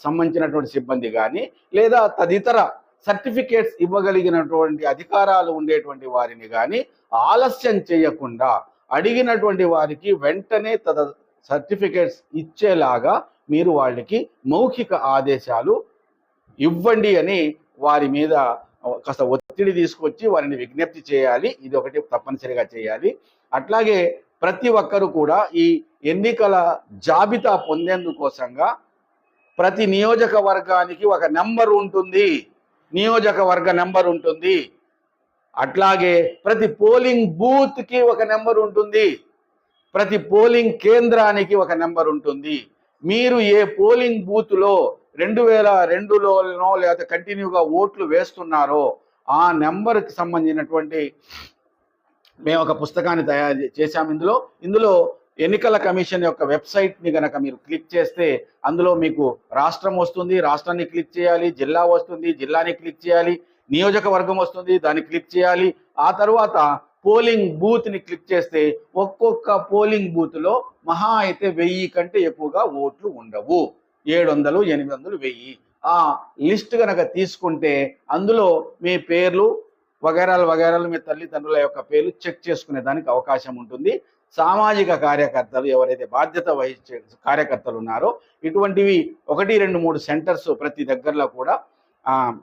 సంబంధించినటువంటి సిబ్బంది కానీ, లేదా తదితర సర్టిఫికేట్స్ ఇవ్వగలిగినటువంటి అధికారాలు ఉండేటువంటి వారిని కానీ ఆలస్యం చేయకుండా అడిగినటువంటి వారికి వెంటనే సర్టిఫికేట్స్ ఇచ్చేలాగా మీరు వాళ్ళకి మౌఖిక ఆదేశాలు ఇవ్వండి అని వారి మీద కాస్త ఒత్తిడి తీసుకొచ్చి వారిని విజ్ఞప్తి చేయాలి. ఇది ఒకటి తప్పనిసరిగా చేయాలి. అట్లాగే ప్రతి ఒక్కరు కూడా ఈ ఎన్నికల జాబితా పొందేందుకోసంగా ప్రతి నియోజకవర్గానికి ఒక నెంబర్ ఉంటుంది, నియోజకవర్గ నెంబర్ ఉంటుంది. అట్లాగే ప్రతి పోలింగ్ బూత్కి ఒక నెంబర్ ఉంటుంది, ప్రతి పోలింగ్ కేంద్రానికి ఒక నెంబర్ ఉంటుంది. మీరు ఏ పోలింగ్ బూత్లో 2002లోనో లేదా కంటిన్యూగా ఓట్లు వేస్తున్నారో ఆ నెంబర్కి సంబంధించినటువంటి మేము ఒక పుస్తకాన్ని తయారు చేశాము. ఇందులో ఎన్నికల కమిషన్ యొక్క వెబ్సైట్ని కనుక మీరు క్లిక్ చేస్తే అందులో మీకు రాష్ట్రం వస్తుంది, రాష్ట్రాన్ని క్లిక్ చేయాలి, జిల్లా వస్తుంది, జిల్లాని క్లిక్ చేయాలి, నియోజకవర్గం వస్తుంది, దాన్ని క్లిక్ చేయాలి. ఆ తర్వాత పోలింగ్ బూత్ని క్లిక్ చేస్తే ఒక్కొక్క పోలింగ్ బూత్లో మహా అయితే 1000 కంటే ఎక్కువగా ఓట్లు ఉండవు. 700, 800, 1000 ఆ లిస్ట్ కనుక తీసుకుంటే అందులో మీ పేర్లు వగైరాలు మీ తల్లిదండ్రుల యొక్క పేర్లు చెక్ చేసుకునే దానికి అవకాశం ఉంటుంది. సామాజిక కార్యకర్తలు ఎవరైతే బాధ్యత వహించే కార్యకర్తలు ఉన్నారో ఇటువంటివి 1, 2, 3 సెంటర్స్ ప్రతి దగ్గరలో కూడా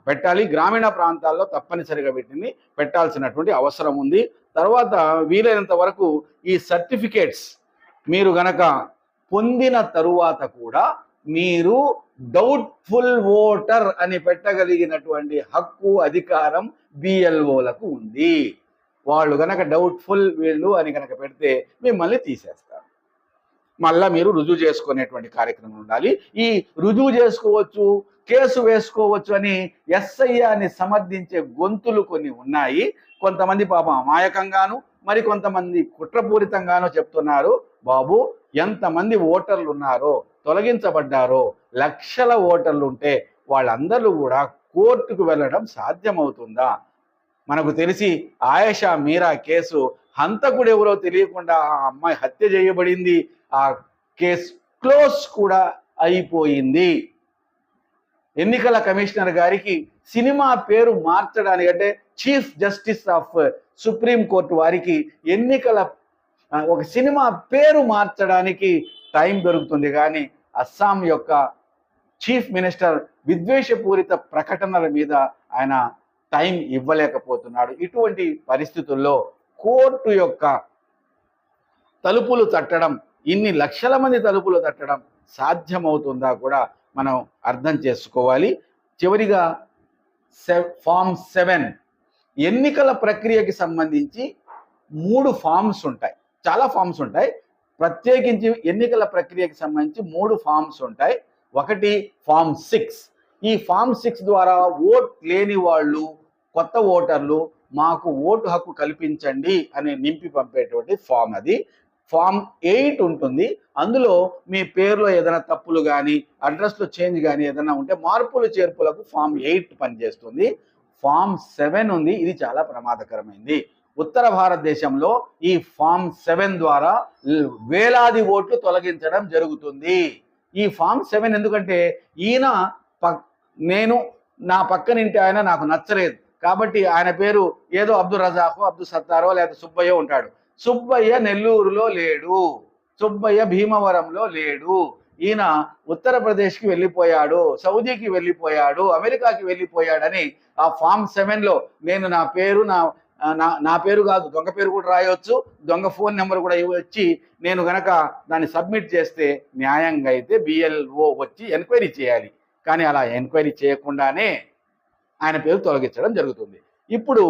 పెట్టాలి. గ్రామీణ ప్రాంతాల్లో తప్పనిసరిగా వీటిని పెట్టాల్సినటువంటి అవసరం ఉంది. తర్వాత వీలైనంత వరకు ఈ సర్టిఫికేట్స్ మీరు గనక పొందిన తరువాత కూడా మీరు డౌట్ఫుల్ ఓటర్ అని పెట్టగలిగినటువంటి హక్కు అధికారం బిఎల్ఓలకు ఉంది. వాళ్ళు గనక డౌట్ఫుల్ వీళ్ళు అని కనుక పెడితే మిమ్మల్ని తీసేస్తారు. మళ్ళా మీరు రుజువు చేసుకునేటువంటి కార్యక్రమం ఉండాలి. ఈ రుజువు చేసుకోవచ్చు, కేసు వేసుకోవచ్చు అని ఎస్ఐఆర్ని సమర్థించే గొంతులు కొన్ని ఉన్నాయి. కొంతమంది పాపం అమాయకంగాను మరి కొంతమంది కుట్రపూరితంగానో చెప్తున్నారు. బాబు, ఎంతమంది ఓటర్లు ఉన్నారో తొలగించబడ్డారో లక్షల ఓటర్లు ఉంటే వాళ్ళందరూ కూడా కోర్టుకు వెళ్ళడం సాధ్యమవుతుందా? మనకు తెలిసి ఆయేషా మీరా కేసు హంతకుడు ఎవరో తెలియకుండా ఆ అమ్మాయి హత్య చేయబడింది. ఆ కేసు క్లోజ్ కూడా అయిపోయింది. ఎన్నికల కమిషనర్ గారికి సినిమా పేరు మార్చడానికి అంటే chief justice of supreme court వారికి ఒక సినిమా పేరు మార్చడానికి టైం దొరుకుతుంది, కానీ అస్సాం యొక్క చీఫ్ మినిస్టర్ విద్వేషపూరిత ప్రకటనల మీద ఆయన టైం ఇవ్వలేకపోతున్నాడు. ఇటువంటి పరిస్థితుల్లో కోర్టు యొక్క తలుపులు తట్టడం, ఇన్ని లక్షల మంది తలుపులు తట్టడం సాధ్యమవుతుందా కూడా మనం అర్థం చేసుకోవాలి. చివరిగా ఫామ్ 7 ఎన్నికల ప్రక్రియకి సంబంధించి 3 ఫామ్స్ ఉంటాయి. చాలా ఫామ్స్ ఉంటాయి. ప్రత్యేకించి ఎన్నికల ప్రక్రియకి సంబంధించి 3 ఫామ్స్ ఉంటాయి. ఒకటి ఫామ్ 6. ఈ ఫామ్ 6 ద్వారా ఓట్ లేని వాళ్ళు, కొత్త ఓటర్లు మాకు ఓటు హక్కు కల్పించండి అని నింపి పంపేటువంటి ఫామ్ అది. ఫామ్ 8 ఉంటుంది. అందులో మీ పేరులో ఏదైనా తప్పులు కానీ అడ్రస్లో చేంజ్ కానీ ఏదైనా ఉంటే మార్పులు చేర్పులకు ఫామ్ 8 పనిచేస్తుంది. ఫామ్ 7 ఉంది. ఇది చాలా ప్రమాదకరమైంది. ఉత్తర భారతదేశంలో ఈ ఫామ్ 7 ద్వారా వేలాది ఓట్లు తొలగించడం జరుగుతుంది. ఈ ఫామ్ 7 ఎందుకంటే నా పక్కనింటి ఆయన నాకు నచ్చలేదు కాబట్టి ఆయన పేరు ఏదో అబ్దుల్ రజాకో, అబ్దుల్ సత్తారో లేదా సుబ్బయ్య ఉంటాడు. సుబ్బయ్య నెల్లూరులో లేడు, సుబ్బయ్య భీమవరంలో లేడు, ఈయన ఉత్తరప్రదేశ్కి వెళ్ళిపోయాడు, సౌదీకి వెళ్ళిపోయాడు, అమెరికాకి వెళ్ళిపోయాడని ఆ ఫామ్ 7లో నేను నా పేరు కాదు, దొంగ పేరు కూడా రాయవచ్చు, దొంగ ఫోన్ నెంబర్ కూడా ఇవ్వచ్చి నేను గనక దాన్ని సబ్మిట్ చేస్తే న్యాయంగా అయితే బిఎల్ఓ వచ్చి ఎంక్వైరీ చేయాలి. కానీ అలా ఎంక్వైరీ చేయకుండానే ఆయన పేరు తొలగించడం జరుగుతుంది. ఇప్పుడు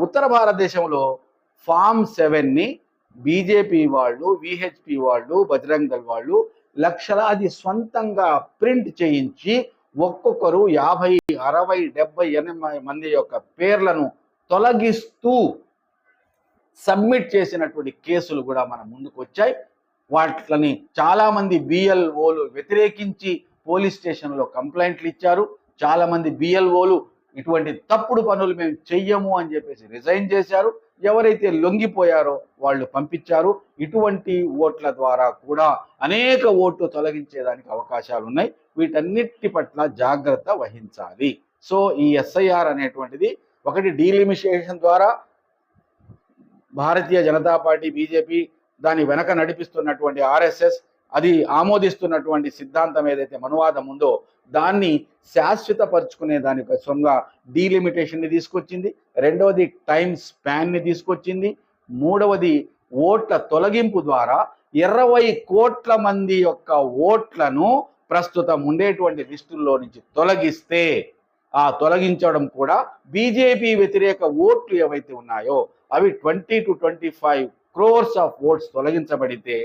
ఉత్తర భారతదేశంలో ఫామ్ 7ని బీజేపీ వాళ్ళు, విహెచ్పి వాళ్ళు, బజరంగ్ దళ్ వాళ్ళు లక్షలాది స్వంతంగా ప్రింట్ చేయించి ఒక్కొక్కరు 50, 60, 70, 80 మంది యొక్క పేర్లను తొలగిస్తూ సబ్మిట్ చేసినటువంటి కేసులు కూడా మన ముందుకు వచ్చాయి. వాటిని చాలామంది బిఎల్ఓలు వ్యతిరేకించి పోలీస్ స్టేషన్లో కంప్లైంట్లు ఇచ్చారు. చాలామంది బిఎల్ఓలు ఇటువంటి తప్పుడు పనులు మేము చెయ్యము అని చెప్పేసి రిజైన్ చేశారు. ఎవరైతే లొంగిపోయారో వాళ్ళు పంపించారు. ఇటువంటి ఓట్ల ద్వారా కూడా అనేక ఓట్లు తొలగించేదానికి అవకాశాలు ఉన్నాయి. వీటన్నిటి పట్ల జాగ్రత్త వహించాలి. సో ఈ ఎస్ఐఆర్ అనేటువంటిది ఒకటి డీలిమిటేషన్ ద్వారా భారతీయ జనతా పార్టీ, బీజేపీ, దాని వెనక నడిపిస్తున్నటువంటి ఆర్ఎస్ఎస్ అది ఆమోదిస్తున్నటువంటి సిద్ధాంతం ఏదైతే మనువాదం ఉందో దాన్ని శాశ్వతపరుచుకునే దానికోసంగా డీలిమిటేషన్ని తీసుకొచ్చింది. రెండవది టైం స్పాన్ని తీసుకొచ్చింది. మూడవది ఓట్ల తొలగింపు ద్వారా 20 కోట్ల మంది యొక్క ఓట్లను ప్రస్తుతం ఉండేటువంటి లిస్టుల్లో నుంచి తొలగిస్తే ఆ తొలగించడం కూడా బీజేపీ వ్యతిరేక ఓట్లు ఏవైతే ఉన్నాయో అవి 20 to 25 crores ఆఫ్ ఓట్స్ తొలగించబడితే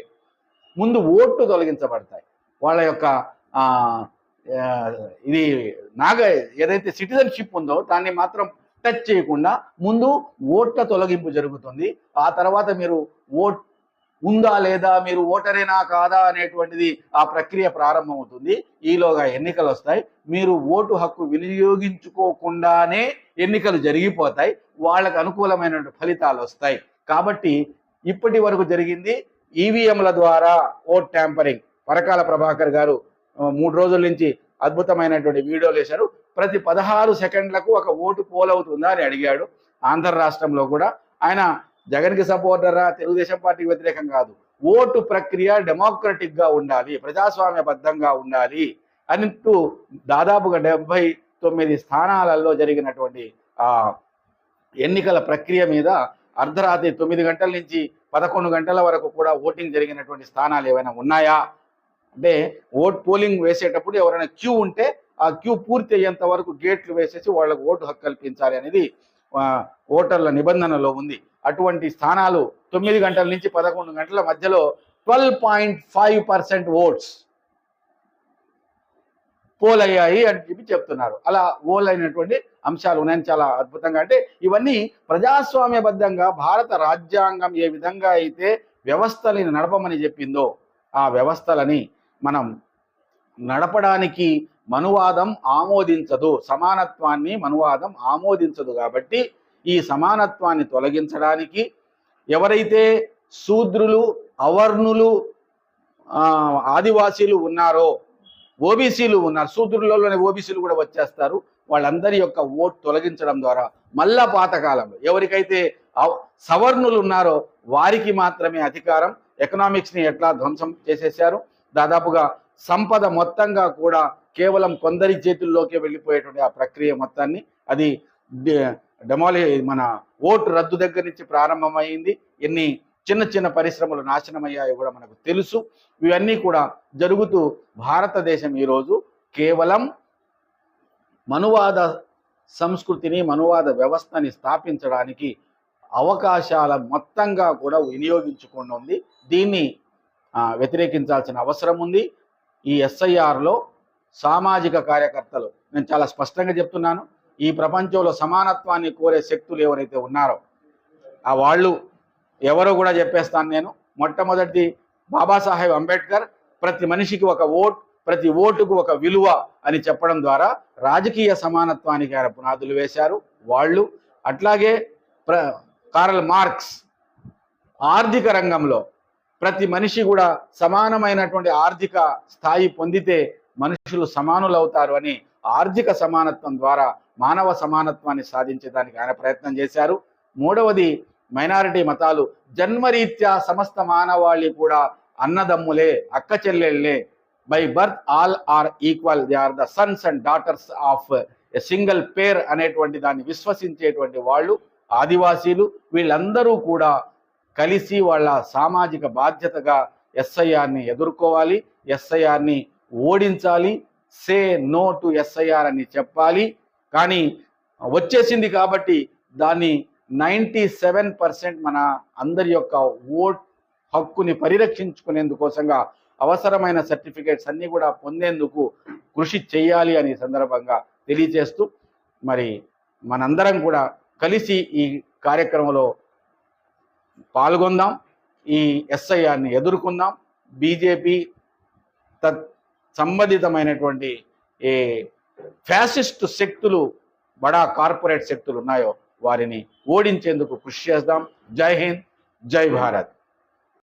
ముందు ఓట్లు తొలగించబడతాయి. వాళ్ళ యొక్క ఇది ఏదైతే సిటిజన్షిప్ ఉందో దాన్ని మాత్రం టచ్ చేయకుండా ముందు ఓట్ల తొలగింపు జరుగుతుంది. ఆ తర్వాత మీరు ఓట్ ఉందా లేదా, మీరు ఓటరేనా కాదా అనేటువంటిది ఆ ప్రక్రియ ప్రారంభమవుతుంది. ఈలోగా ఎన్నికలు వస్తాయి. మీరు ఓటు హక్కు వినియోగించుకోకుండానే ఎన్నికలు జరిగిపోతాయి. వాళ్ళకు అనుకూలమైన ఫలితాలు వస్తాయి. కాబట్టి ఇప్పటి వరకు జరిగింది ఈవీఎంల ద్వారా ఓట్ ట్యాంపరింగ్. పరకాల ప్రభాకర్ గారు 3 రోజుల నుంచి అద్భుతమైనటువంటి వీడియోలు వేశారు. ప్రతి 16 సెకండ్లకు ఒక ఓటు పోలవుతుందా అని అడిగాడు. ఆంధ్ర రాష్ట్రంలో కూడా ఆయన జగన్కి సపోర్టరా, తెలుగుదేశం పార్టీకి వ్యతిరేకం కాదు, ఓటు ప్రక్రియ డెమోక్రటిక్గా ఉండాలి, ప్రజాస్వామ్యబద్ధంగా ఉండాలి అంటూ దాదాపుగా 79 స్థానాలలో జరిగినటువంటి ఎన్నికల ప్రక్రియ మీద అర్ధరాత్రి 9 గంటల నుంచి 11 గంటల వరకు కూడా ఓటింగ్ జరిగినటువంటి స్థానాలు ఏమైనా ఉన్నాయా అంటే ఓట్ పోలింగ్ వేసేటప్పుడు ఎవరైనా క్యూ ఉంటే ఆ క్యూ పూర్తి అయ్యేంత వరకు గేట్లు వేసేసి వాళ్ళకు ఓటు హక్కు కల్పించాలి అనేది ఓటర్ల నిబంధనలో ఉంది. అటువంటి స్థానాలు 9 గంటల నుంచి 11 గంటల మధ్యలో 12.5% ఓట్స్ పోల్ అయ్యాయి అని చెప్పి చెప్తున్నారు. అలా పోల్ అయినటువంటి అంశాలు ఉన్నాయని చాలా అద్భుతంగా. అంటే ఇవన్నీ ప్రజాస్వామ్యబద్ధంగా భారత రాజ్యాంగం ఏ విధంగా అయితే వ్యవస్థలని నడపమని చెప్పిందో ఆ వ్యవస్థలని మనం నడపడానికి మనువాదం ఆమోదించదు, సమానత్వాన్ని మనువాదం ఆమోదించదు. కాబట్టి ఈ సమానత్వాన్ని తొలగించడానికి ఎవరైతే శూద్రులు, అవర్ణులు, ఆదివాసీలు ఉన్నారో, ఓబీసీలు ఉన్నారు, శూద్రులలోనే ఓబీసీలు కూడా వచ్చేస్తారు, వాళ్ళందరి యొక్క ఓటు తొలగించడం ద్వారా మళ్ళా పాతకాలంలో ఎవరికైతే సవర్ణులు ఉన్నారో వారికి మాత్రమే అధికారం. ఎకనామిక్స్ని ఎట్లా ధ్వంసం చేసేశారు, దాదాపుగా సంపద మొత్తంగా కూడా కేవలం కొందరి చేతుల్లోకి వెళ్ళిపోయేటువంటి ఆ ప్రక్రియ మొత్తాన్ని అది మన ఓటు రద్దు దగ్గర నుంచి ప్రారంభమైంది. ఎన్ని చిన్న చిన్న పరిశ్రమలు నాశనమయ్యాయో కూడా మనకు తెలుసు. ఇవన్నీ కూడా జరుగుతూ భారతదేశం ఈరోజు కేవలం మనువాద సంస్కృతిని, మనువాద వ్యవస్థని స్థాపించడానికి అవకాశాల మొత్తంగా కూడా వినియోగించుకొని ఉంది. దీన్ని వ్యతిరేకించాల్సిన అవసరం ఉంది. ఈ ఎస్ఐఆర్లో సామాజిక కార్యకర్తలు, నేను చాలా స్పష్టంగా చెప్తున్నాను, ఈ ప్రపంచంలో సమానత్వాన్ని కోరే శక్తులు ఎవరైతే ఉన్నారో ఆ వాళ్ళు ఎవరో కూడా చెప్పేస్తాను నేను. మొట్టమొదటి బాబాసాహెబ్ అంబేద్కర్ ప్రతి మనిషికి ఒక ఓట్, ప్రతి ఓటుకు ఒక విలువ అని చెప్పడం ద్వారా రాజకీయ సమానత్వానికి ఆయన పునాదులు వేశారు వాళ్ళు. అట్లాగే కార్ల్ మార్క్స్ ఆర్థిక రంగంలో ప్రతి మనిషి కూడా సమానమైనటువంటి ఆర్థిక స్థాయి పొందితే మనుషులు సమానులు అవుతారు అని ఆర్థిక సమానత్వం ద్వారా మానవ సమానత్వాన్ని సాధించడానికి ఆయన ప్రయత్నం చేశారు. మూడవది మైనారిటీ మతాలు జన్మరీత్యా సమస్త మానవాళి కూడా అన్నదమ్ములే, అక్క చెల్లెళ్ళే, by birth all are equal, they are the sons and daughters of a single pair అనేటువంటి దాన్ని విశ్వసించేటువంటి వాళ్ళు ఆదివాసీలు. వీళ్ళందరూ కూడా కలిసి వాళ్ళ సామాజిక బాధ్యతగా ఎస్ఐఆర్ని ఎదుర్కోవాలి, ఎస్ఐఆర్ని ఓడించాలి, సే నో టు ఎస్ఐఆర్ అని చెప్పాలి. కానీ వచ్చేసింది కాబట్టి దాన్ని 97% మన అందరి యొక్క ఓట్ హక్కుని పరిరక్షించుకునేందుకోసంగా అవసరమైన సర్టిఫికేట్స్ అన్నీ కూడా పొందేందుకు కృషి చేయాలి అని సందర్భంగా తెలియజేస్తూ మరి మనందరం కూడా కలిసి ఈ కార్యక్రమంలో పాల్గొందాం, ఈ ఎస్ఐఆర్ని ఎదుర్కొందాం. బీజేపీ సంబంధితమైనటువంటి ఏ ఫ్యాసిస్ట్ శక్తులు, బడా కార్పొరేట్ శక్తులు ఉన్నాయో వారిని ఓడించేందుకు కృషి చేద్దాం. జై హింద్, జై భారత్.